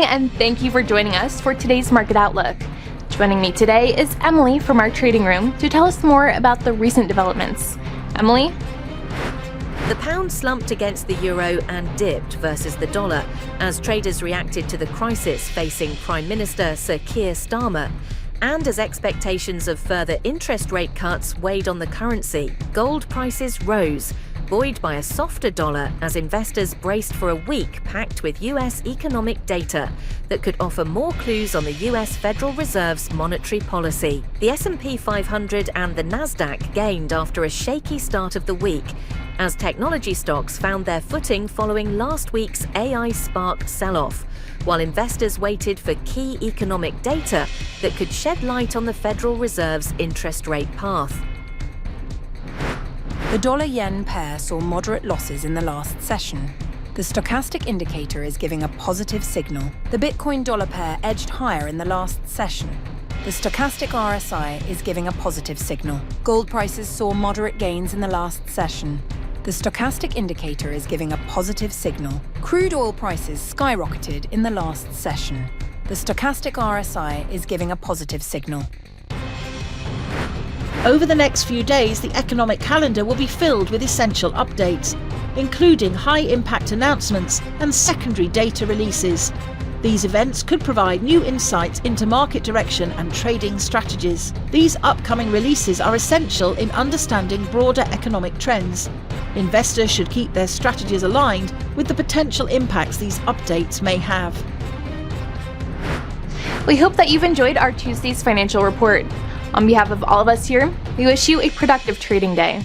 morning, and thank you for joining us for today's Market Outlook. Joining me today is Emily from our trading room to tell us more about the recent developments. Emily? The pound slumped against the euro and dipped versus the dollar as traders reacted to the crisis facing Prime Minister Sir Keir Starmer. And as expectations of further interest rate cuts weighed on the currency, gold prices rose, buoyed by a softer dollar as investors braced for a week packed with US economic data that could offer more clues on the US Federal Reserve's monetary policy. The S&P 500 and the Nasdaq gained after a shaky start of the week, as technology stocks found their footing following last week's AI spark sell-off, while investors waited for key economic data that could shed light on the Federal Reserve's interest rate path. The dollar-yen pair saw moderate losses in the last session. The stochastic indicator is giving a positive signal. The Bitcoin-dollar pair edged higher in the last session. The stochastic RSI is giving a positive signal. Gold prices saw moderate gains in the last session. The stochastic indicator is giving a positive signal. Crude oil prices skyrocketed in the last session. The stochastic RSI is giving a positive signal. Over the next few days, the economic calendar will be filled with essential updates, including high-impact announcements and secondary data releases. These events could provide new insights into market direction and trading strategies. These upcoming releases are essential in understanding broader economic trends. Investors should keep their strategies aligned with the potential impacts these updates may have. We hope that you've enjoyed our Tuesday's financial report. On behalf of all of us here, we wish you a productive trading day.